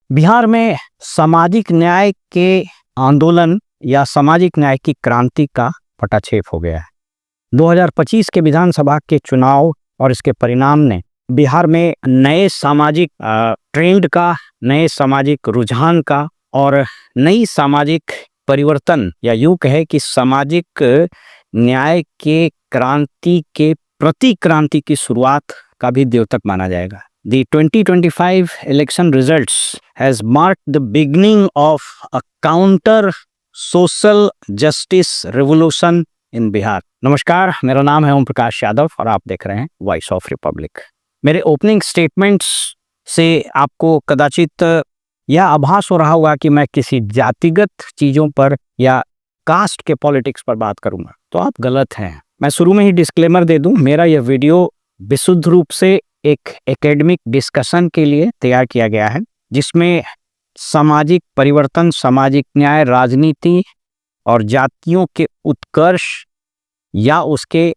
बिहार में सामाजिक न्याय के आंदोलन या सामाजिक न्याय की क्रांति का पटाक्षेप हो गया है। 2025 के विधानसभा के चुनाव और इसके परिणाम ने बिहार में नए सामाजिक ट्रेंड का, नए सामाजिक रुझान का और नई सामाजिक परिवर्तन या यूं कहे कि सामाजिक न्याय के क्रांति के प्रति क्रांति की शुरुआत का भी द्योतक माना जाएगा। The 2025 election results has marked the beginning of a counter social justice revolution in Bihar. नमस्कार, मेरा नाम है ओम प्रकाश यादव और आप देख रहे हैं वॉइस ऑफ रिपब्लिक। मेरे ओपनिंग स्टेटमेंट्स से आपको कदाचित यह आभास हो रहा होगा कि मैं किसी जातिगत चीज़ों पर या कास्ट के पॉलिटिक्स पर बात करूंगा, तो आप गलत हैं। मैं शुरू में ही डिस्क्लेमर दे दूं, मेरा यह वीडियो विशुद्ध रूप से एक एकेडमिक डिस्कशन के लिए तैयार किया गया है, जिसमें सामाजिक परिवर्तन, सामाजिक न्याय, राजनीति और जातियों के उत्कर्ष या उसके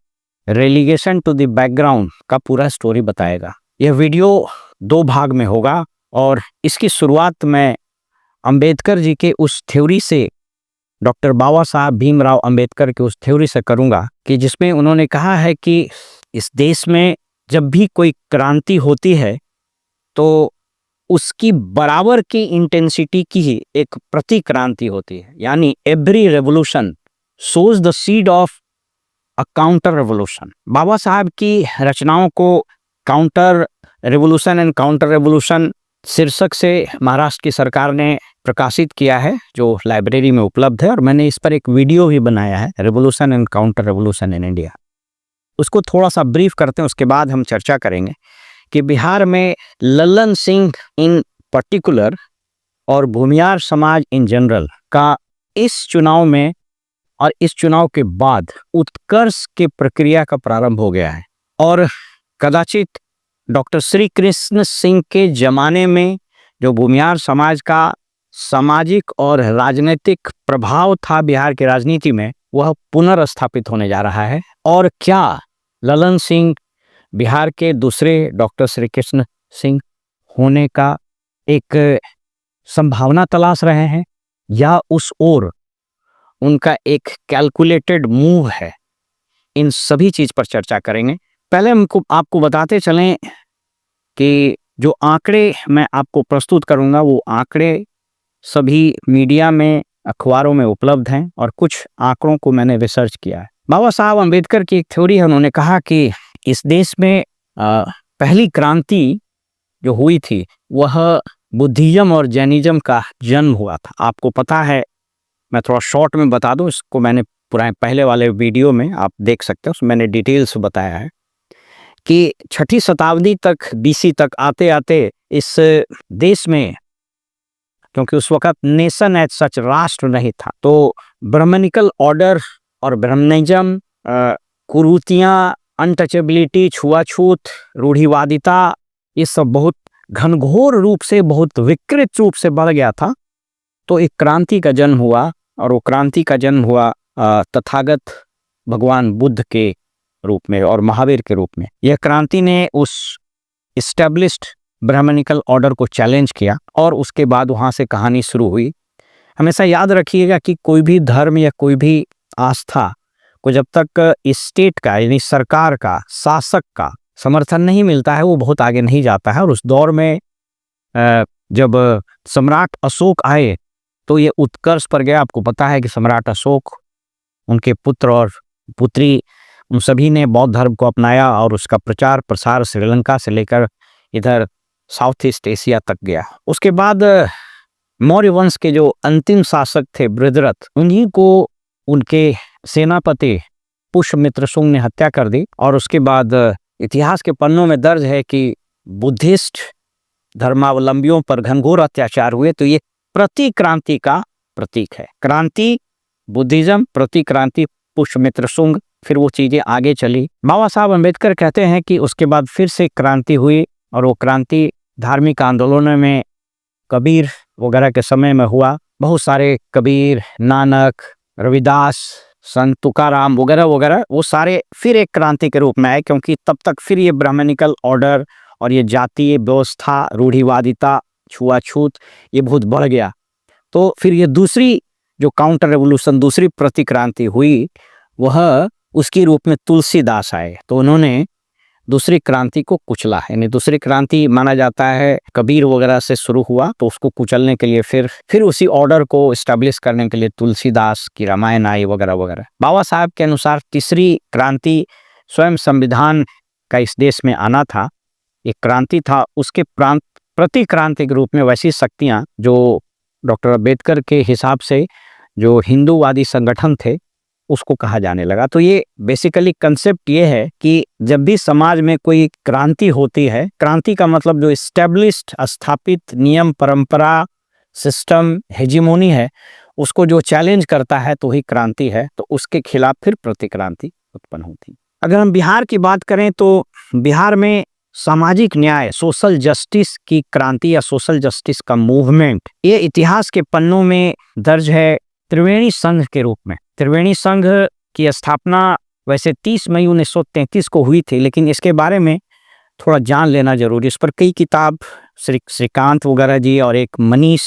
रेलीगेशन टू द बैकग्राउंड का पूरा स्टोरी बताएगा। यह वीडियो 2 भाग में होगा और इसकी शुरुआत मैं अंबेडकर जी के उस थ्योरी से, डॉक्टर बाबा साहब भीमराव अंबेडकर के उस थ्योरी से करूंगा कि जिसमें उन्होंने कहा है कि इस देश में जब भी कोई क्रांति होती है तो उसकी बराबर की इंटेंसिटी की ही एक प्रति क्रांति होती है, यानी every revolution sows the seed of a counter revolution. Baba Saheb की रचनाओं को counter revolution and counter revolution शीर्षक से महाराष्ट्र की सरकार ने प्रकाशित किया है, जो लाइब्रेरी में उपलब्ध है, और मैंने इस पर एक वीडियो भी बनाया है, revolution and counter revolution in India. उसको थोड़ा सा ब्रीफ करते हैं, उसके बाद हम चर्चा करेंगे कि बिहार में लल्लन सिंह इन पर्टिकुलर और भूमियार समाज इन जनरल का इस चुनाव में और इस चुनाव के बाद उत्कर्ष की प्रक्रिया का प्रारंभ हो गया है। और कदाचित डॉक्टर श्री कृष्ण सिंह के जमाने में जो भूमियार समाज का सामाजिक और राजनीतिक प्रभाव था बिहार की राजनीति में, वह पुनर्स्थापित होने जा रहा है। और क्या ललन सिंह बिहार के दूसरे डॉक्टर श्री कृष्ण सिंह होने का एक संभावना तलाश रहे हैं या उस ओर उनका एक कैलकुलेटेड मूव है? इन सभी चीज पर चर्चा करेंगे। पहले हमको आपको बताते चलें कि जो आंकड़े मैं आपको प्रस्तुत करूंगा वो आंकड़े सभी मीडिया में, अखबारों में उपलब्ध हैं और कुछ आंकड़ों को मैंने रिसर्च किया है। बाबा साहब अंबेडकर की एक थ्योरी है, उन्होंने कहा कि इस देश में पहली क्रांति जो हुई थी वह बुद्धिज्म और जैनिज्म का जन्म हुआ था। आपको पता है, मैं थोड़ा शॉर्ट में बता दूं, इसको मैंने पहले वाले वीडियो में आप देख सकते हो, उसमें मैंने डिटेल्स बताया है कि 6ठी शताब्दी तक, BC तक आते आते इस देश में, क्योंकि उस वक्त नेशन एज सच, राष्ट्र नहीं था, तो ब्राह्मणिकल ऑर्डर और ब्राह्मणिज्म, कुरीतियाँ, अनटचेबिलिटी, छुआछूत, रूढ़िवादिता, ये सब बहुत घनघोर रूप से, बहुत विकृत रूप से बढ़ गया था। तो एक क्रांति का जन्म हुआ और वो क्रांति का जन्म हुआ तथागत भगवान बुद्ध के रूप में और महावीर के रूप में। यह क्रांति ने उस इस्टेब्लिश्ड ब्राह्मणिकल ऑर्डर को चैलेंज किया और उसके बाद वहाँ से कहानी शुरू हुई। हमेशा याद रखिएगा कि कोई भी धर्म या कोई भी आस्था को जब तक स्टेट का, यानी सरकार का, शासक का समर्थन नहीं मिलता है, वो बहुत आगे नहीं जाता है। और उस दौर में जब सम्राट अशोक आए तो ये उत्कर्ष पर गया। आपको पता है कि सम्राट अशोक, उनके पुत्र और पुत्री, उन सभी ने बौद्ध धर्म को अपनाया और उसका प्रचार प्रसार श्रीलंका से लेकर इधर साउथ ईस्ट एशिया तक गया। उसके बाद मौर्य वंश के जो अंतिम शासक थे बृहद्रथ, उन्हीं को उनके सेनापति पुष्यमित्र शुंग ने हत्या कर दी। और उसके बाद इतिहास के पन्नों में दर्ज है कि बुद्धिस्ट धर्मावलंबियों पर घनघोर अत्याचार हुए। तो ये प्रति क्रांति का प्रतीक है। क्रांति बुद्धिज्म, प्रति क्रांति पुष्यमित्र शुंग, फिर वो चीजें आगे चली। बाबा साहब अंबेडकर कहते हैं कि उसके बाद फिर से क्रांति हुई और वो क्रांति धार्मिक आंदोलनों में, कबीर वगैरह के समय में हुआ। बहुत सारे कबीर, नानक, रविदास, संत तुकाराम वगैरह वगैरह, वो सारे फिर एक क्रांति के रूप में आए, क्योंकि तब तक फिर ये ब्राह्मणिकल ऑर्डर और ये जातीय व्यवस्था, रूढ़िवादिता छुआछूत ये बहुत बढ़ गया। तो फिर ये दूसरी जो काउंटर रेवोल्यूशन, दूसरी प्रतिक्रांति हुई, वह उसके रूप में तुलसीदास आए। तो उन्होंने दूसरी क्रांति को कुचला। यानी दूसरी क्रांति माना जाता है कबीर वगैरह से शुरू हुआ, तो उसको कुचलने के लिए फिर उसी ऑर्डर को एस्टेब्लिश करने के लिए तुलसीदास की रामायण आई वगैरह वगैरह। बाबा साहब के अनुसार तीसरी क्रांति स्वयं संविधान का इस देश में आना था, एक क्रांति था। उसके प्रतिक्रांति के रूप में वैसी शक्तियाँ जो डॉक्टर अम्बेडकर के हिसाब से जो हिंदूवादी संगठन थे उसको कहा जाने लगा। तो ये बेसिकली कंसेप्ट ये है कि जब भी समाज में कोई क्रांति होती है, क्रांति का मतलब जो एस्टेब्लिश्ड स्थापित नियम, परंपरा, सिस्टम, हेजिमोनी है, उसको जो चैलेंज करता है तो ही क्रांति है। तो उसके खिलाफ फिर प्रतिक्रांति उत्पन्न होती। अगर हम बिहार की बात करें तो बिहार में सामाजिक न्याय, सोशल जस्टिस की क्रांति या सोशल जस्टिस का मूवमेंट, ये इतिहास के पन्नों में दर्ज है त्रिवेणी संघ के रूप में। त्रिवेणी संघ की स्थापना वैसे 30 मई 1933 को हुई थी, लेकिन इसके बारे में थोड़ा जान लेना जरूरी। इस पर कई किताब श्रीकांत वगैरह जी और एक मनीष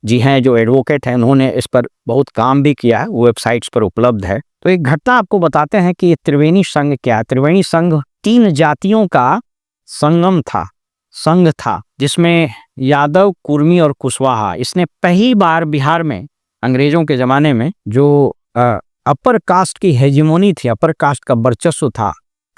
जी हैं जो एडवोकेट हैं, उन्होंने इस पर बहुत काम भी किया है, वेबसाइट्स पर उपलब्ध है। तो एक घटना आपको बताते हैं कि त्रिवेणी संघ क्या है। त्रिवेणी संघ 3 जातियों का संगम था, संघ था, जिसमें यादव, कुर्मी और कुशवाहा। इसने पहली बार बिहार में अंग्रेजों के ज़माने में जो अपर कास्ट की हेजिमोनी थी, अपर कास्ट का वर्चस्व था,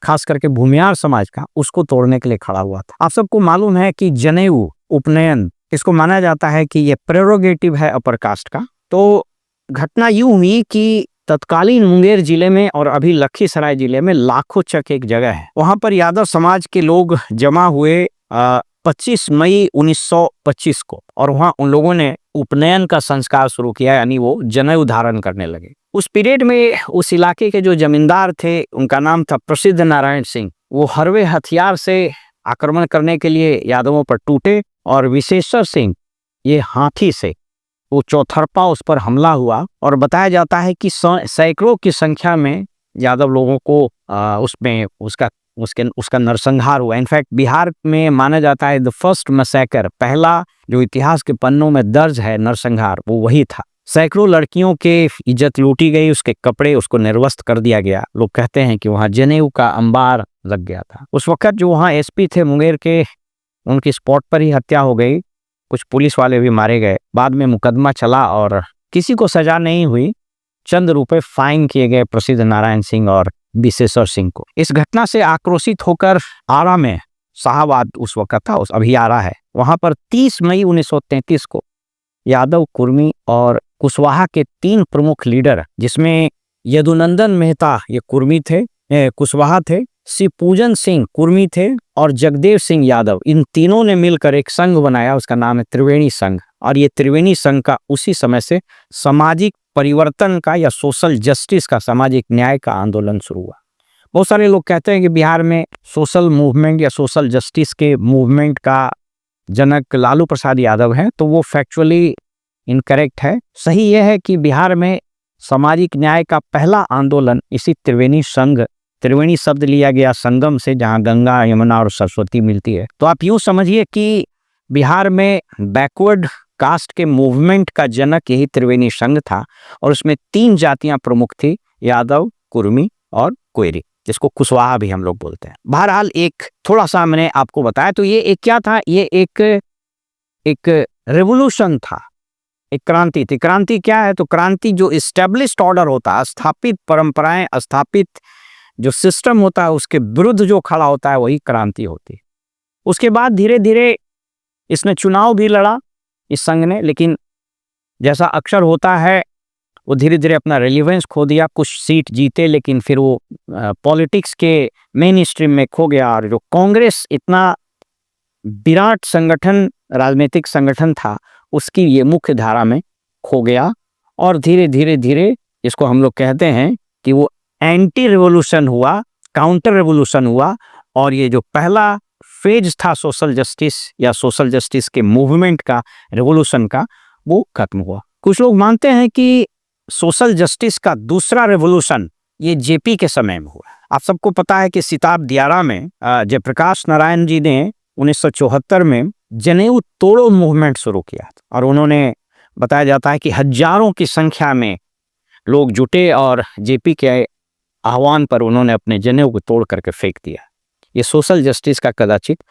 खास करके भूमियार समाज का, उसको तोड़ने के लिए खड़ा हुआ था। आप सबको मालूम है कि जनेऊ, उपनयन, इसको माना जाता है कि ये प्रेरोगेटिव है अपर कास्ट का। तो घटना यूं हुई कि तत्कालीन मुंगेर जिले में और अभी लखीसराय जिले में लाखों चक एक जगह है, वहां पर यादव समाज के लोग जमा हुए 25 मई 1925 को, और वहां उन लोगों ने उपनयन का संस्कार शुरू किया, यानी वो जनेऊ धारण करने लगे। उस पीरियड में उस इलाके के जो जमींदार थे, उनका नाम था प्रसिद्ध नारायण सिंह। वो हरवे हथियार से आक्रमण करने के लिए यादवों पर टूटे, और विशेश्वर सिंह ये हाथी से, वो चौथरपा उस पर हमला हुआ। और बताया जाता है कि सैकड़ों की संख्या में यादव लोगों को उसमें उसका नरसंहार हुआ। इनफैक्ट बिहार में माना जाता है द फर्स्ट मैसेकर, पहला जो इतिहास के पन्नों में दर्ज है नरसंहार, वो वही था। सैकड़ों लड़कियों के इज्जत लूटी गई, उसके कपड़े, उसको निर्वस्त्र कर दिया गया। लोग कहते हैं कि वहाँ जनेऊ का अंबार लग गया था। उस वक्त जो वहाँ एसपी थे मुंगेर के, उनकी स्पॉट पर ही हत्या हो गई, कुछ पुलिस वाले भी मारे गए। बाद में मुकदमा चला और किसी को सजा नहीं हुई, चंद रुपए फाइन किए गए प्रसिद्ध नारायण सिंह और विशेश्वर सिंह को। इस घटना से आक्रोशित होकर आरा में, शाहबाद उस वक्त था, उस अभी आरा है, वहां पर 30 मई 1933 को यादव, कुर्मी और कुशवाहा के 3 प्रमुख लीडर, जिसमें यदुनंदन मेहता ये कुर्मी थे, कुशवाहा थे, शिवपूजन सिंह कुर्मी थे, और जगदेव सिंह यादव, इन तीनों ने मिलकर एक संघ बनाया, उसका नाम है त्रिवेणी संघ। और ये त्रिवेणी संघ का उसी समय से सामाजिक परिवर्तन का या सोशल जस्टिस का, सामाजिक न्याय का आंदोलन शुरू हुआ। बहुत सारे लोग कहते हैं कि बिहार में सोशल मूवमेंट या सोशल जस्टिस के मूवमेंट का जनक लालू प्रसाद यादव है, तो वो फैक्चुअली इनकरेक्ट है। सही यह है कि बिहार में सामाजिक न्याय का पहला आंदोलन इसी त्रिवेणी संघ, त्रिवेणी शब्द लिया गया संगम से, जहाँ गंगा, यमुना और सरस्वती मिलती है। तो आप यूं समझिए कि बिहार में बैकवर्ड कास्ट के मूवमेंट का जनक यही त्रिवेणी संघ था, और उसमें 3 जातियां प्रमुख थी, यादव, कुर्मी और कोयरी, जिसको कुशवाहा भी हम लोग बोलते हैं। बहरहाल एक थोड़ा सा मैंने आपको बताया, तो ये एक क्या था, ये एक रेवोल्यूशन था, एक क्रांति थी। क्रांति क्या है? तो क्रांति जो एस्टेब्लिश्ड ऑर्डर होता है, स्थापित परंपराएं, स्थापित जो सिस्टम होता है, उसके विरुद्ध जो खड़ा होता है, वही क्रांति होती है। उसके बाद धीरे धीरे इसने चुनाव भी लड़ा इस संघ ने, लेकिन जैसा अक्सर होता है वो धीरे धीरे अपना रेलिवेंस खो दिया। कुछ सीट जीते, लेकिन फिर वो पॉलिटिक्स के मेन स्ट्रीम में खो गया। और जो कांग्रेस इतना विराट संगठन, राजनीतिक संगठन था, उसकी ये मुख्य धारा में खो गया। और धीरे धीरे धीरे इसको हम लोग कहते हैं कि वो एंटी रेवोल्यूशन हुआ, काउंटर रेवोल्यूशन हुआ, और ये जो पहला फेज था सोशल जस्टिस या सोशल जस्टिस के मूवमेंट का, रेवोल्यूशन का, वो खत्म हुआ। कुछ लोग मानते हैं कि सोशल जस्टिस का दूसरा रेवोल्यूशन ये जेपी के समय में हुआ। आप सबको पता है कि सिताब दियारा में जयप्रकाश नारायण जी ने 1974 में जनेऊ तोड़ो मूवमेंट शुरू किया और उन्होंने, बताया जाता है कि हजारों की संख्या में लोग जुटे और जेपी के आह्वान पर उन्होंने अपने जनेऊ को तोड़ करके फेंक दिया। ये सोशल जस्टिस का कदाचित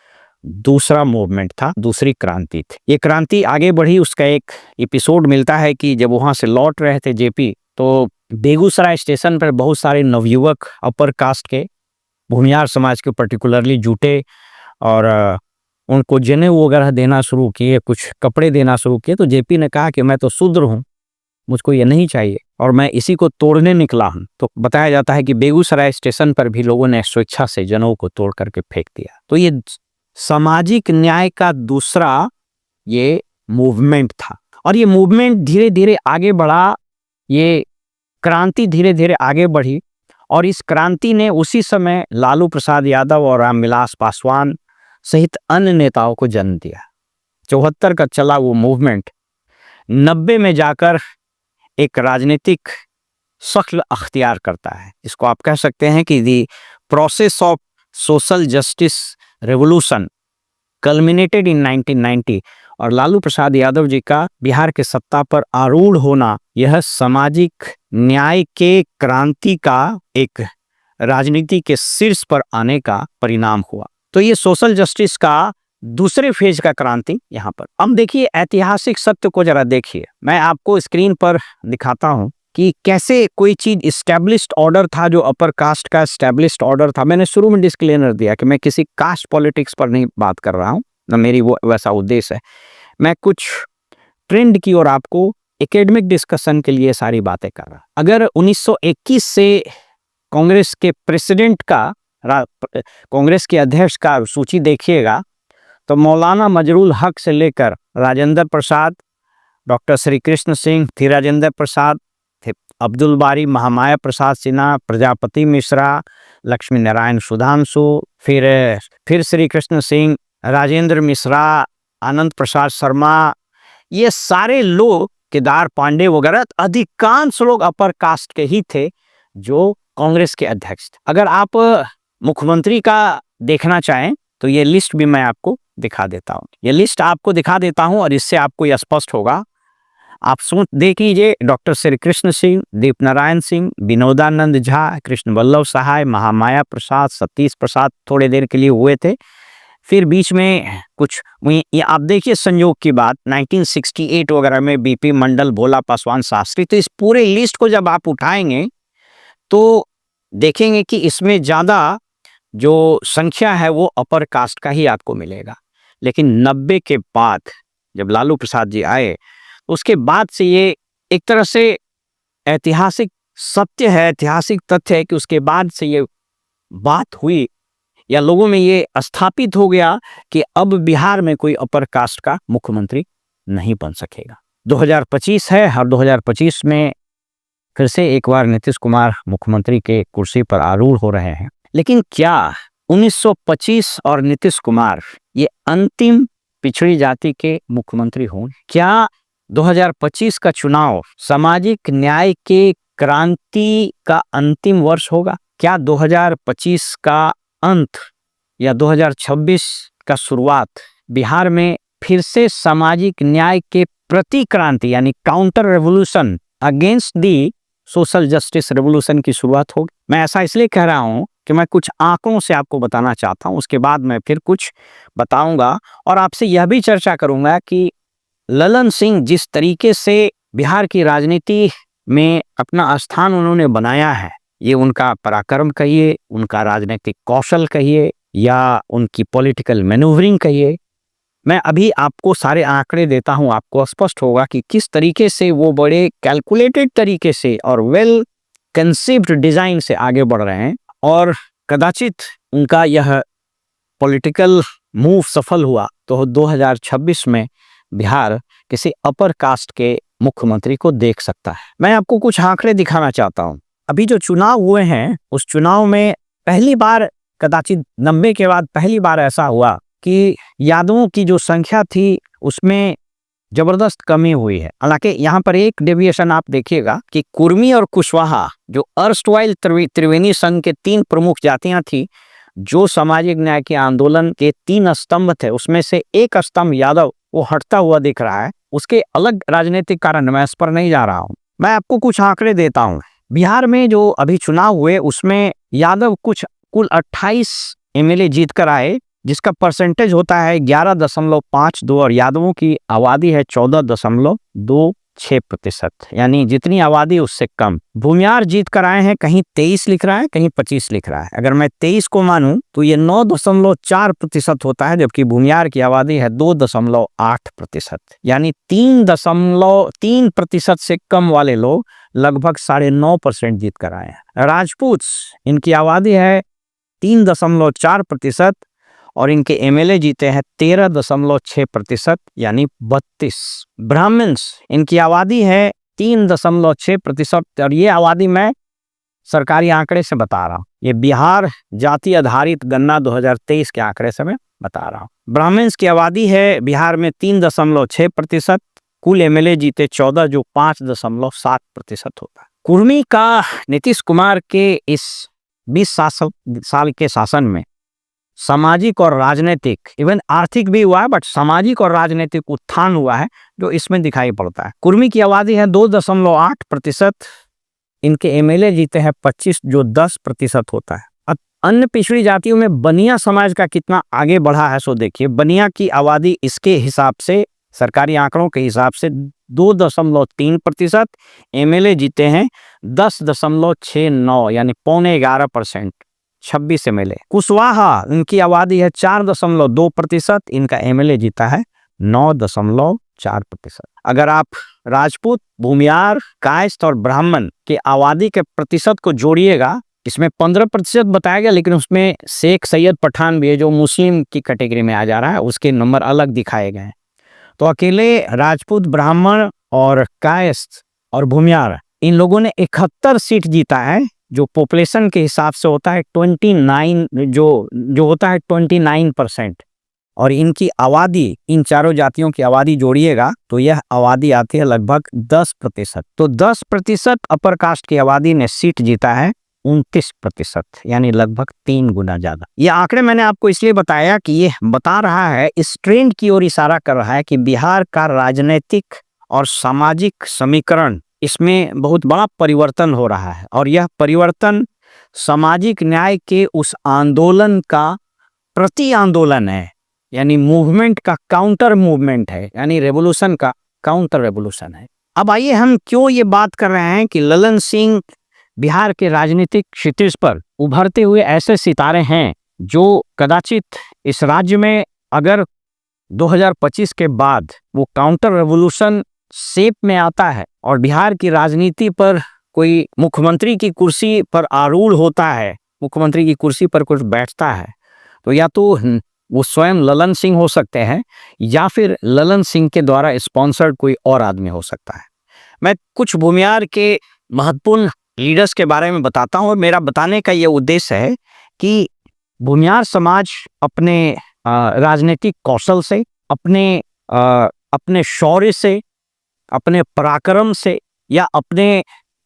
दूसरा मूवमेंट था, दूसरी क्रांति थी। ये क्रांति आगे बढ़ी, उसका एक एपिसोड मिलता है कि जब वहां से लौट रहे थे जेपी, तो बेगूसराय स्टेशन पर बहुत सारे नवयुवक अपर कास्ट के, भूमियार समाज के पर्टिकुलरली जुटे और उनको जनेऊ वगैरह देना शुरू किए, कुछ कपड़े देना शुरू किए। तो जेपी ने कहा कि मैं तो शूद्र हूँ, मुझको ये नहीं चाहिए और मैं इसी को तोड़ने निकला हूँ। तो बताया जाता है कि बेगूसराय स्टेशन पर भी लोगों ने स्वेच्छा से जनेऊ को तोड़ करके फेंक दिया। तो ये सामाजिक न्याय का दूसरा ये मूवमेंट था और ये मूवमेंट धीरे धीरे आगे बढ़ा, ये क्रांति धीरे धीरे आगे बढ़ी और इस क्रांति ने उसी समय लालू प्रसाद यादव और रामविलास पासवान सहित अन्य नेताओं को जन्म दिया। 74 का चला वो मूवमेंट 90 में जाकर एक राजनीतिक शक्ल अख्तियार करता है। इसको आप कह सकते हैं कि the process of social justice revolution culminated in 1990 और लालू प्रसाद यादव जी का बिहार के सत्ता पर आरूढ़ होना, यह सामाजिक न्याय के क्रांति का एक राजनीति के शीर्ष पर आने का परिणाम हुआ। तो ये सोशल जस्टिस का दूसरे फेज का क्रांति यहाँ पर। अब देखिए ऐतिहासिक सत्य को जरा देखिए, मैं आपको स्क्रीन पर दिखाता हूँ कि कैसे कोई चीज इस्टेब्लिश्ड ऑर्डर था, जो अपर कास्ट का इस्टेब्लिश्ड ऑर्डर था। मैंने शुरू में डिस्क्लेमर दिया कि मैं किसी कास्ट पॉलिटिक्स पर नहीं बात कर रहा हूँ, ना मेरी वो वैसा उद्देश्य है। मैं कुछ ट्रेंड की और आपको एकेडमिक डिस्कशन के लिए सारी बातें कर रहा। अगर 1921 से कांग्रेस के प्रेसिडेंट का, कांग्रेस के अध्यक्ष का सूची देखिएगा तो मौलाना मजरूल हक से लेकर राजेंद्र प्रसाद, डॉक्टर श्री कृष्ण सिंह, थी राजेंद्र प्रसाद, थे अब्दुल बारी, महामाया प्रसाद सिन्हा, प्रजापति मिश्रा, लक्ष्मी नारायण सुधांशु, फिर श्री कृष्ण सिंह, राजेंद्र मिश्रा, आनंद प्रसाद शर्मा, ये सारे लोग, केदार पांडे वगैरह, अधिकांश लोग अपर कास्ट के ही थे जो कांग्रेस के अध्यक्ष थे। अगर आप मुख्यमंत्री का देखना चाहें तो ये लिस्ट भी मैं आपको दिखा देता हूँ, ये लिस्ट आपको दिखा देता हूँ और इससे आपको यह स्पष्ट होगा। आप देख लीजिए, डॉक्टर श्री कृष्ण सिंह, दीप नारायण सिंह, विनोदानंद झा, कृष्ण वल्लभ सहाय, महामाया प्रसाद, सतीश प्रसाद थोड़े देर के लिए हुए थे। फिर बीच में कुछ ये आप देखिए संयोग की बात, 1968 वगैरह में बीपी मंडल, भोला पासवान, शास्त्री। तो इस पूरे लिस्ट को जब आप उठाएंगे तो देखेंगे कि इसमें ज़्यादा जो संख्या है वो अपर कास्ट का ही आपको मिलेगा। लेकिन 90 के बाद जब लालू प्रसाद जी आए, उसके बाद से ये एक तरह से ऐतिहासिक सत्य है, ऐतिहासिक तथ्य है कि उसके बाद से ये बात हुई या लोगों में ये स्थापित हो गया कि अब बिहार में कोई अपर कास्ट का मुख्यमंत्री नहीं बन सकेगा। 2025 है और 2025 में फिर से एक बार नीतीश कुमार मुख्यमंत्री के कुर्सी पर आरूढ़ हो रहे हैं। लेकिन क्या 1925 और नीतीश कुमार ये अंतिम पिछड़ी जाति के मुख्यमंत्री होंगे? क्या 2025 का चुनाव सामाजिक न्याय के क्रांति का अंतिम वर्ष होगा? क्या 2025 का अंत या 2026 का शुरुआत बिहार में फिर से सामाजिक न्याय के प्रति क्रांति यानी counter revolution against the social justice revolution की शुरुआत होगी? मैं ऐसा इसलिए कह रहा हूं कि मैं कुछ आंकड़ों से आपको बताना चाहता हूं, उसके बाद मैं फिर कुछ बताऊंगा और आपसे यह भी चर्चा करूंगा कि ललन सिंह जिस तरीके से बिहार की राजनीति में अपना स्थान उन्होंने बनाया है, ये उनका पराक्रम कहिए, उनका राजनीतिक कौशल कहिए या उनकी पॉलिटिकल मैन्यूवरिंग कहिए, मैं अभी आपको सारे आंकड़े देता हूं, आपको स्पष्ट होगा कि किस तरीके से वो बड़े कैलकुलेटेड तरीके से और वेल कंसीव्ड डिजाइन से आगे बढ़ रहे हैं और कदाचित उनका यह पॉलिटिकल मूव सफल हुआ तो 2026 में बिहार किसी अपर कास्ट के मुख्यमंत्री को देख सकता है। मैं आपको कुछ आंकड़े दिखाना चाहता हूं। अभी जो चुनाव हुए हैं उस चुनाव में पहली बार, कदाचित 90 के बाद पहली बार ऐसा हुआ कि यादवों की जो संख्या थी उसमें जबरदस्त कमी हुई है। हालांकि यहाँ पर एक डेविएशन आप देखिएगा कि कुर्मी और कुशवाहा जो अर्स्टवाइल त्रिवेणी संघ के 3 प्रमुख जातियां थी, जो सामाजिक न्याय के आंदोलन के 3 स्तंभ थे उसमें से एक स्तंभ यादव वो हटता हुआ दिख रहा है। उसके अलग राजनीतिक कारण, मैं इस पर नहीं जा रहा हूँ। मैं आपको कुछ आंकड़े देता हूँ। बिहार में जो अभी चुनाव हुए उसमें यादव कुल 28 एमएलए जीत कर आए, जिसका परसेंटेज होता है 11.52 और यादवों की आबादी है 14.26%, यानी जितनी आबादी उससे कम। भूमियार जीत कर आए हैं, कहीं 23 लिख रहा है, कहीं 25 लिख रहा है। अगर मैं 23 को मानूं तो ये 9.4% होता है, जबकि भूमियार की आबादी है 2.8%, यानी 3.3% से कम वाले लोग लगभग 9.5% जीत कर आए हैं। राजपूत, इनकी आबादी है 3.4% और इनके एमएलए जीते हैं 13.6%, यानी 32। ब्राह्मण्स, इनकी आबादी है 3.6% और ये आबादी मैं सरकारी आंकड़े से बता रहा हूँ। ये बिहार जाति आधारित गणना 2023 के आंकड़े से मैं बता रहा हूँ। ब्राह्मण्स की आबादी है बिहार में 3.6%, कुल एमएलए जीते 14, जो 5.7% होता है। कुर्मी का नीतीश कुमार के इस 20 साल के शासन में सामाजिक और राजनीतिक, इवन आर्थिक भी हुआ है, बट सामाजिक और राजनीतिक उत्थान हुआ है जो इसमें दिखाई पड़ता है। कुर्मी की आबादी है 2.8%, इनके एमएलए जीते हैं 25, जो 10% होता है। अब अन्य पिछड़ी जातियों में बनिया समाज का कितना आगे बढ़ा है सो देखिए। बनिया की आबादी इसके हिसाब से, सरकारी आंकड़ों के हिसाब से 2.3%, एमएलए जीते हैं 10.69, यानी 11.25%, 26 एमएलए। कुशवाहा, इनकी आबादी है 4.2%, इनका एमएलए जीता है 9.4%। अगर आप राजपूत, भूमियार, कायस्थ और ब्राह्मण के आबादी के प्रतिशत को जोड़िएगा, इसमें 15% बताया गया, लेकिन उसमें शेख सैयद पठान भी है जो मुस्लिम की कैटेगरी में आ जा रहा है, उसके नंबर अलग दिखाए गए हैं। तो अकेले राजपूत, ब्राह्मण और कायस्थ और भूमियार, इन लोगों ने 71 सीट जीता है, जो पॉपुलेशन के हिसाब से होता है 29, जो होता है 29%। और इनकी आबादी, इन चारों जातियों की आबादी जोड़िएगा तो यह आबादी आती है लगभग 10%। तो 10% अपर कास्ट की आबादी ने सीट जीता है 29%, यानी लगभग 3 गुना ज्यादा। ये आंकड़े मैंने आपको इसलिए बताया कि ये बता रहा है, इस ट्रेंड की ओर इशारा कर रहा है कि बिहार का राजनीतिक और सामाजिक समीकरण, इसमें बहुत बड़ा परिवर्तन हो रहा है। और यह परिवर्तन सामाजिक न्याय के उस आंदोलन का प्रति आंदोलन है, यानी मूवमेंट का काउंटर मूवमेंट है, यानी रेवोल्यूशन का काउंटर रेवोल्यूशन है। अब आइए हम क्यों ये बात कर रहे हैं कि ललन सिंह बिहार के राजनीतिक क्षितिज पर उभरते हुए ऐसे सितारे हैं जो कदाचित इस राज्य में अगर 2025 के बाद वो काउंटर रेवोल्यूशन शेप में आता है और बिहार की राजनीति पर कोई मुख्यमंत्री की कुर्सी पर आरूढ़ होता है, मुख्यमंत्री की कुर्सी पर कुछ बैठता है, तो या तो वो स्वयं ललन सिंह हो सकते हैं या फिर ललन सिंह के द्वारा स्पॉन्सर्ड कोई और आदमी हो सकता है। मैं कुछ भूमियार के महत्वपूर्ण लीडर्स के बारे में बताता हूँ। मेरा बताने का ये उद्देश्य है कि भूमियार समाज अपने राजनीतिक कौशल से, अपने शौर्य से, अपने पराक्रम से या अपने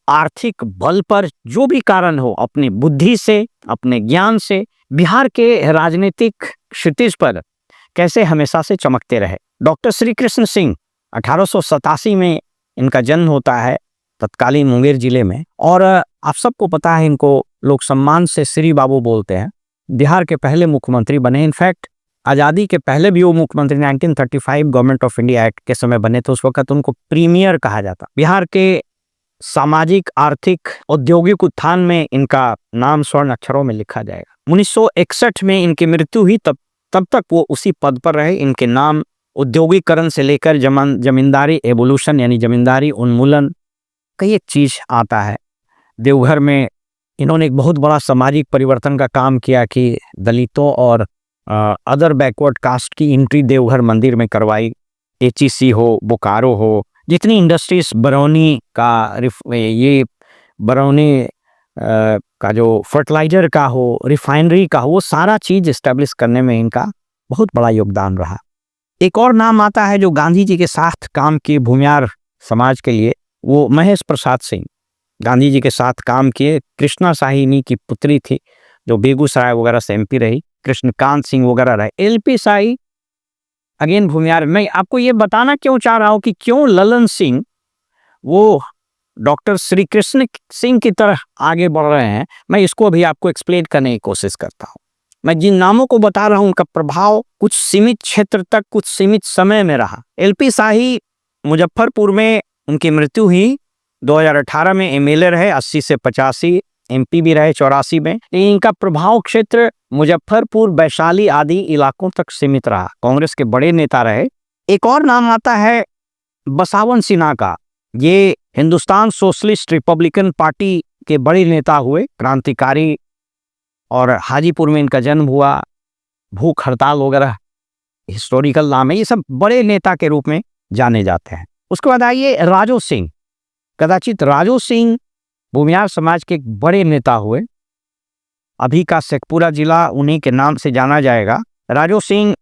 आर्थिक बल पर, जो भी कारण हो, अपनी बुद्धि से, अपने ज्ञान से बिहार के राजनीतिक क्षितिज पर कैसे हमेशा से चमकते रहे। डॉक्टर श्री कृष्ण सिंह, 1887 में इनका जन्म होता है तत्कालीन मुंगेर जिले में, और आप सबको पता है इनको लोग सम्मान से श्री बाबू बोलते हैं। बिहार के पहले मुख्यमंत्री बने। इनफैक्ट आज़ादी के पहले भी वो मुख्यमंत्री 1935 गवर्नमेंट ऑफ इंडिया एक्ट के समय बने, तो उस वक्त उनको प्रीमियर कहा जाता। बिहार के सामाजिक, आर्थिक, औद्योगिक उत्थान में इनका नाम स्वर्ण अक्षरों में लिखा जाएगा। 1961 में इनकी मृत्यु हुई, तब तक वो उसी पद पर रहे। इनके नाम औद्योगिकरण से लेकर जमींदारी एवोल्यूशन, यानी जमींदारी उन्मूलन, कई एक चीज आता है। देवघर में इन्होंने एक बहुत बड़ा सामाजिक परिवर्तन का काम किया कि दलितों और अदर बैकवर्ड कास्ट की एंट्री देवघर मंदिर में करवाई। एचईसी हो, बोकारो हो, जितनी इंडस्ट्रीज, बरौनी का ये बरौनी का जो फर्टिलाइजर का हो, रिफाइनरी का हो, वो सारा चीज एस्टेब्लिश करने में इनका बहुत बड़ा योगदान रहा। एक और नाम आता है जो गांधी जी के साथ काम किए भूमियार समाज के लिए, वो महेश प्रसाद सिंह। गांधी जी के साथ काम किए। कृष्णा साहिनी की पुत्री थी, जो बेगूसराय वगैरह से एमपी रही, कृष्णकांत सिंह वगैरह रहे। एलपी शाही अगेन भूमिहार। मैं आपको ये बताना क्यों चाह रहा हूँ कि क्यों ललन सिंह वो डॉक्टर श्री कृष्ण सिंह की तरह आगे बढ़ रहे हैं, मैं इसको अभी आपको एक्सप्लेन करने की कोशिश करता हूँ। मैं जिन नामों को बता रहा हूँ उनका प्रभाव कुछ सीमित क्षेत्र तक कुछ सीमित समय में रहा। एलपी शाही मुजफ्फरपुर में उनकी मृत्यु हुई। 2018 में एमएलए रहे 80 से 85, एमपी भी रहे 84 में। लेकिन इनका प्रभाव क्षेत्र मुजफ्फरपुर, वैशाली आदि इलाकों तक सीमित रहा। कांग्रेस के बड़े नेता रहे। एक और नाम आता है बसावन सिन्हा का। ये हिंदुस्तान सोशलिस्ट रिपब्लिकन पार्टी के बड़े नेता हुए, क्रांतिकारी, और हाजीपुर में इनका जन्म हुआ। भूख हड़ताल वगैरह हिस्टोरिकल नाम है। ये सब बड़े नेता के रूप में जाने जाते हैं। उसके बाद आइए राजू सिंह। कदाचित राजू सिंह भूमिहार समाज के एक बड़े नेता हुए। अभी का शेखपुरा जिला उन्हीं के नाम से जाना जाएगा। राजू सिंह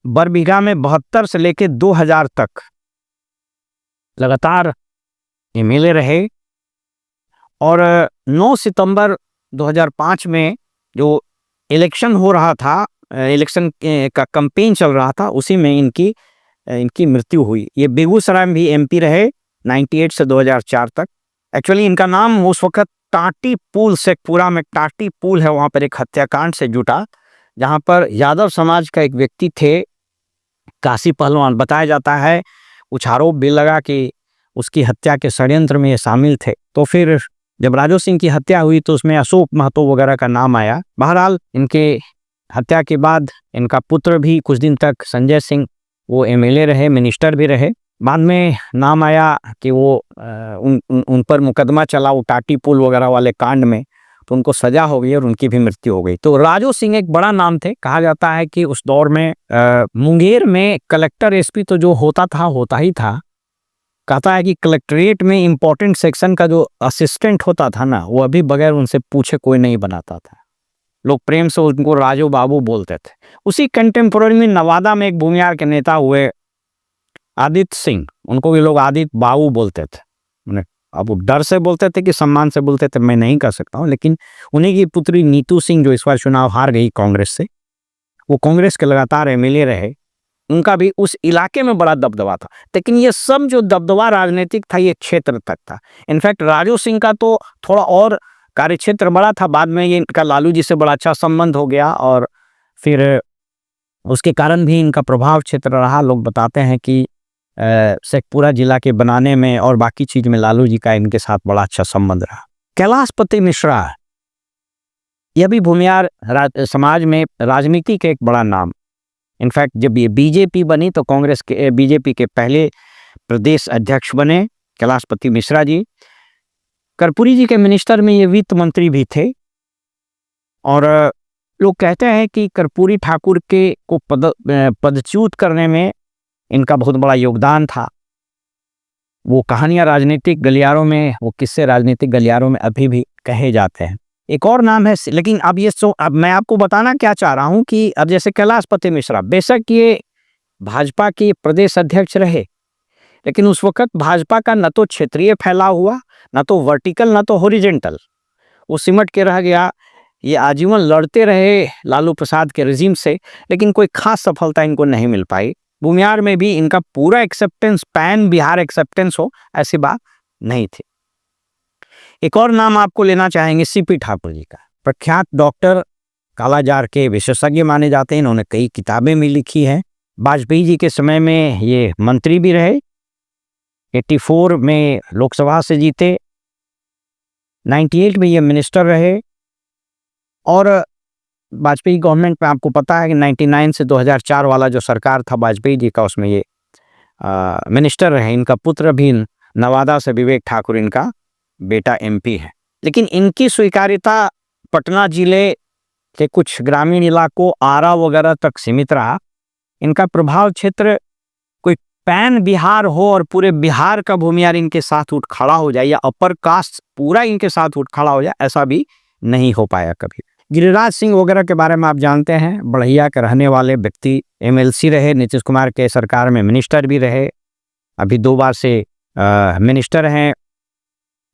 बरबीघा में 72 से लेकर 2000 तक लगातार एमएलए रहे। और 9 सितंबर 2005 में जो इलेक्शन हो रहा था, इलेक्शन का कैंपेन चल रहा था, उसी में इनकी मृत्यु हुई। ये बेगूसराय में भी एमपी रहे 98 से 2004 तक। एक्चुअली इनका नाम उस वक्त टाटी पुल, शेखपुरा में टाटी पुल है, वहाँ पर एक हत्याकांड से जुटा, जहाँ पर यादव समाज का एक व्यक्ति थे काशी पहलवान। बताया जाता है कुछ आरोप भी लगा कि उसकी हत्या के षड्यंत्र में ये शामिल थे। तो फिर जब राजू सिंह की हत्या हुई तो उसमें अशोक महतो वगैरह का नाम आया। बहरहाल इनके हत्या के बाद इनका पुत्र भी कुछ दिन तक, संजय सिंह, वो एमएलए रहे, मिनिस्टर भी रहे। बाद में नाम आया कि वो उन पर मुकदमा चला वो टाटी पुल वगैरह वाले कांड में, तो उनको सजा हो गई और उनकी भी मृत्यु हो गई। तो राजू सिंह एक बड़ा नाम थे। कहा जाता है कि उस दौर में मुंगेर में कलेक्टर एसपी तो जो होता ही था। कहता है कि कलेक्ट्रेट में इंपॉर्टेंट सेक्शन का जो असिस्टेंट होता था ना, वो अभी बगैर उनसे पूछे कोई नहीं बनाता था। लोग प्रेम से उनको राजू बाबू बोलते थे। उसी कंटेम्पोररी में नवादा में एक भूमिहार के नेता हुए आदित्य सिंह, उनको भी लोग आदित्य बाबू बोलते थे। अब वो डर से बोलते थे कि सम्मान से बोलते थे, मैं नहीं कर सकता हूँ। लेकिन उन्हीं की पुत्री नीतू सिंह जो इस बार चुनाव हार गई कांग्रेस से, वो कांग्रेस के लगातार एमएलए रहे। उनका भी उस इलाके में बड़ा दबदबा था। लेकिन ये सब जो दबदबा राजनीतिक था ये क्षेत्र तक था। इनफैक्ट राजू सिंह का तो थोड़ा और कार्यक्षेत्र बड़ा था। बाद में ये इनका लालू जी से बड़ा अच्छा संबंध हो गया और फिर उसके कारण भी इनका प्रभाव क्षेत्र रहा। लोग बताते हैं कि शेखपुरा जिला के बनाने में और बाकी चीज में लालू जी का इनके साथ बड़ा अच्छा संबंध रहा। कैलाशपति मिश्रा, यह भी भूमिहार समाज में राजनीति के एक बड़ा नाम। इनफैक्ट जब ये बीजेपी बनी तो कांग्रेस के बीजेपी के पहले प्रदेश अध्यक्ष बने कैलाशपति मिश्रा जी। कर्पूरी जी के मिनिस्टर में ये वित्त मंत्री भी थे। और लोग कहते हैं कि कर्पूरी ठाकुर के को पदच्युत करने में इनका बहुत बड़ा योगदान था। वो कहानियां राजनीतिक गलियारों में, वो किस्से राजनीतिक गलियारों में अभी भी कहे जाते हैं। एक और नाम है, लेकिन अब मैं आपको बताना क्या चाह रहा हूं कि अब जैसे कैलाशपति मिश्रा, बेशक ये भाजपा के प्रदेश अध्यक्ष रहे, लेकिन उस वक्त भाजपा का न तो क्षेत्रीय फैलाव हुआ, न तो वर्टिकल, न तो हॉरिजेंटल, वो सिमट के रह गया। ये आजीवन लड़ते रहे लालू प्रसाद के रिजीम से, लेकिन कोई खास सफलता इनको नहीं मिल पाई। भूमिहार में भी इनका पूरा एक्सेप्टेंस, पैन बिहार एक्सेप्टेंस हो, ऐसी बात नहीं थी। एक और नाम आपको लेना चाहेंगे सीपी ठाकुर जी का। प्रख्यात डॉक्टर, कालाजार के विशेषज्ञ माने जाते हैं। इन्होंने कई किताबें भी लिखी हैं। वाजपेयी जी के समय में ये मंत्री भी रहे। 84 में लोकसभा से जीते, 98 में ये मिनिस्टर रहे। और वाजपेयी गवर्नमेंट में आपको पता है कि 99 से 2004 वाला जो सरकार था वाजपेयी जी का, उसमें ये मिनिस्टर रहे। इनका पुत्र भी नवादा से विवेक ठाकुर, इनका बेटा एमपी है। लेकिन इनकी स्वीकार्यता पटना जिले के कुछ ग्रामीण इलाकों, आरा वगैरह तक सीमित रहा। इनका प्रभाव क्षेत्र कोई पैन बिहार हो और पूरे बिहार का भूमिहार इनके साथ उठ खड़ा हो जाए, या अपर कास्ट पूरा इनके साथ उठ खड़ा हो जाए, ऐसा भी नहीं हो पाया कभी। गिरिराज सिंह वगैरह के बारे में आप जानते हैं, बढ़िया के रहने वाले व्यक्ति, एमएलसी रहे, नीतीश कुमार के सरकार में मिनिस्टर भी रहे, अभी 2 बार से मिनिस्टर हैं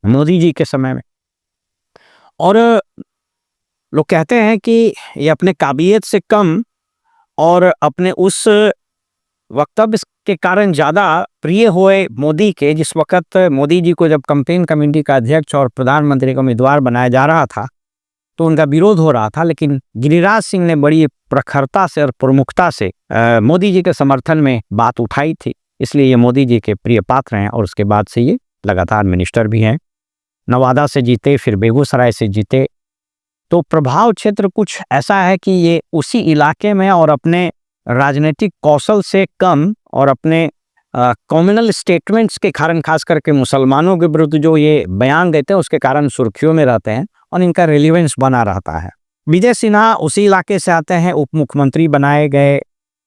मोदी जी के समय में। और लोग कहते हैं कि ये अपने काबिलियत से कम और अपने उस वक्तव्य के कारण ज़्यादा प्रिय हुए मोदी के, जिस वक़्त मोदी जी को जब कैंपेन कमेटी का अध्यक्ष और प्रधानमंत्री का उम्मीदवार बनाया जा रहा था, तो उनका विरोध हो रहा था, लेकिन गिरिराज सिंह ने बड़ी प्रखरता से और प्रमुखता से मोदी जी के समर्थन में बात उठाई थी। इसलिए ये मोदी जी के प्रिय पात्र हैं और उसके बाद से ये लगातार मिनिस्टर भी हैं। नवादा से जीते, फिर बेगूसराय से जीते, तो प्रभाव क्षेत्र कुछ ऐसा है कि ये उसी इलाके में और अपने राजनीतिक कौशल से कम और अपने कम्युनल स्टेटमेंट्स के कारण, खास करके मुसलमानों के विरुद्ध जो ये बयान देते हैं, उसके कारण सुर्खियों में रहते हैं और इनका रिलेवेंस बना रहता है। विजय सिन्हा उसी इलाके से आते हैं, उप मुख्यमंत्री बनाए गए।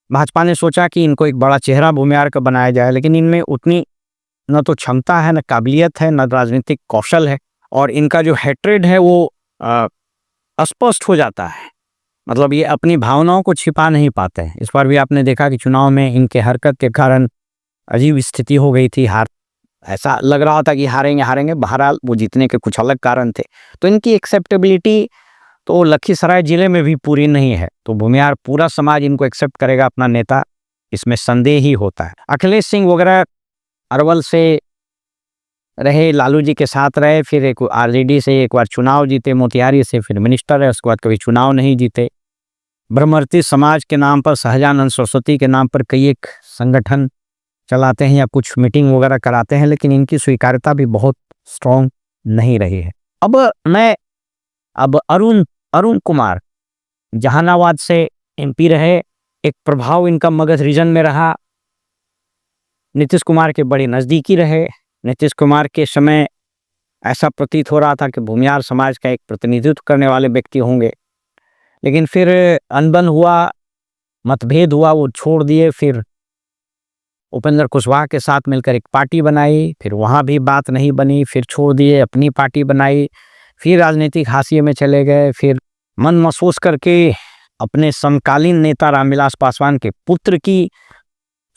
भाजपा ने सोचा कि इनको एक बड़ा चेहरा भूमिहार का बनाया जाए, लेकिन इनमें उतनी न तो क्षमता है, न काबिलियत है, न राजनीतिक कौशल है, और इनका जो हेट्रेड है वो अस्पष्ट हो जाता है। मतलब ये अपनी भावनाओं को छिपा नहीं पाते हैं। इस बार भी आपने देखा कि चुनाव में इनके हरकत के कारण अजीब स्थिति हो गई थी। ऐसा लग रहा था कि हारेंगे। बहरहाल वो जीतने के कुछ अलग कारण थे। तो इनकी एक्सेप्टेबिलिटी तो लखीसराय जिले में भी पूरी नहीं है। तो भूमिहार पूरा समाज इनको एक्सेप्ट करेगा अपना नेता, इसमें संदेह ही होता है। अखिलेश सिंह वगैरह अरवल से रहे, लालू जी के साथ रहे, फिर एक आरजेडी से एक बार चुनाव जीते, मोतिहारी से फिर मिनिस्टर है, उसके बाद कभी चुनाव नहीं जीते। ब्रह्मर्षि समाज के नाम पर, सहजानंद सरस्वती के नाम पर कई एक संगठन चलाते हैं या कुछ मीटिंग वगैरह कराते हैं, लेकिन इनकी स्वीकार्यता भी बहुत स्ट्रॉन्ग नहीं रही है। अब अरुण कुमार जहानाबाद से एमपी रहे, एक प्रभाव इनका मगध रीजन में रहा, नीतीश कुमार के बड़े नज़दीकी रहे। नीतीश कुमार के समय ऐसा प्रतीत हो रहा था कि भूमिहार समाज का एक प्रतिनिधित्व करने वाले व्यक्ति होंगे, लेकिन फिर अनबन हुआ, मतभेद हुआ, वो छोड़ दिए। फिर उपेंद्र कुशवाहा के साथ मिलकर एक पार्टी बनाई, फिर वहाँ भी बात नहीं बनी, फिर छोड़ दिए, अपनी पार्टी बनाई, फिर राजनीतिक हाशिए में चले गए। फिर मन महसूस करके अपने समकालीन नेता रामविलास पासवान के पुत्र की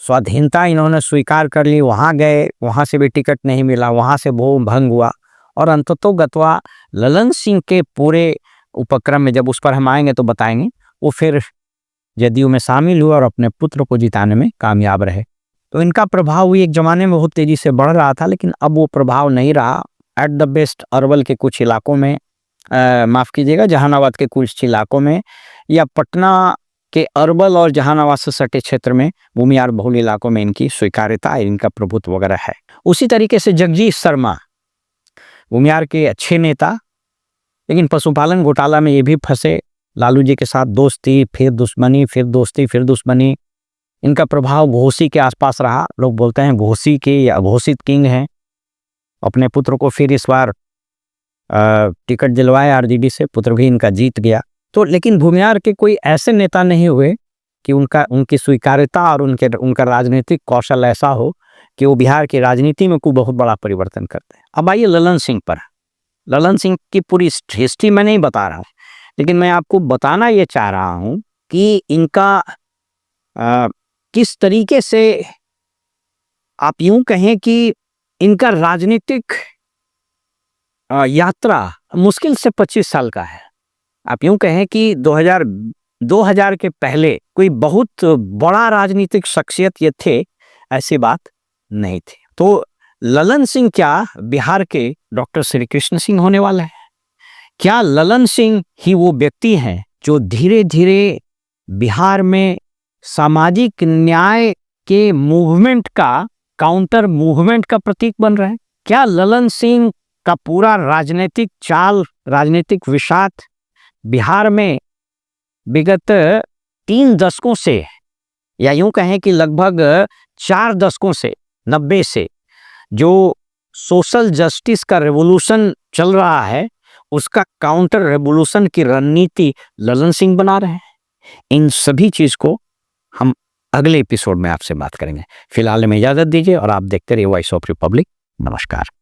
स्वाधीनता इन्होंने स्वीकार कर ली, वहाँ गए, वहाँ से भी टिकट नहीं मिला, वहाँ से भोग भंग हुआ, और अंततोगत्वा ललन सिंह के पूरे उपक्रम में, जब उस पर हम आएंगे तो बताएंगे, वो फिर जदयू में शामिल हुए और अपने पुत्र को जिताने में कामयाब रहे। तो इनका प्रभाव भी एक ज़माने में बहुत तेज़ी से बढ़ रहा था, लेकिन अब वो प्रभाव नहीं रहा। एट द बेस्ट अरवल के कुछ इलाकों में, माफ़ कीजिएगा, जहानाबाद के कुछ इलाकों में, या पटना के अरवल और जहानाबाद से सटे क्षेत्र में, भूमिहार बहुल इलाकों में इनकी स्वीकार्यता, इनका प्रभुत्व वगैरह है। उसी तरीके से जगजीत शर्मा भूमिहार के अच्छे नेता, लेकिन पशुपालन घोटाला में ये भी फंसे। लालू जी के साथ दोस्ती, फिर दुश्मनी, फिर दोस्ती, फिर दुश्मनी। इनका प्रभाव घोसी के आसपास रहा। लोग बोलते हैं घोसी के या घोषित किंग हैं। अपने पुत्र को फिर इस बार टिकट दिलवाए आरजेडी से, पुत्र भी इनका जीत गया। तो लेकिन भूमिहार के कोई ऐसे नेता नहीं हुए कि उनकी स्वीकार्यता और उनका राजनीतिक कौशल ऐसा हो कि वो बिहार की राजनीति में कोई बहुत बड़ा परिवर्तन करते हैं। अब आइए ललन सिंह पर। ललन सिंह की पूरी हिस्ट्री मैं नहीं बता रहा, लेकिन मैं आपको बताना ये चाह रहा हूँ कि इनका किस तरीके से, आप यूं कहें कि इनका राजनीतिक यात्रा मुश्किल से 25 साल का है। आप यूं कहें कि 2000 के पहले कोई बहुत बड़ा राजनीतिक शख्सियत ये थे, ऐसी बात नहीं थी। तो ललन सिंह क्या बिहार के डॉक्टर श्री कृष्ण सिंह होने वाला है? क्या ललन सिंह ही वो व्यक्ति हैं जो धीरे धीरे बिहार में सामाजिक न्याय के मूवमेंट का, काउंटर मूवमेंट का प्रतीक बन रहे हैं? क्या ललन सिंह का पूरा राजनीतिक चाल, राजनीतिक विषाद बिहार में विगत 3 दशकों से, या यूं कहें कि लगभग 4 दशकों से, 90 से जो सोशल जस्टिस का रेवोल्यूशन चल रहा है, उसका काउंटर रेवोल्यूशन की रणनीति ललन सिंह बना रहे हैं? इन सभी चीज को हम अगले एपिसोड में आपसे बात करेंगे। फिलहाल में इजाजत दीजिए और आप देखते रहिए वॉइस ऑफ रिपब्लिक। नमस्कार।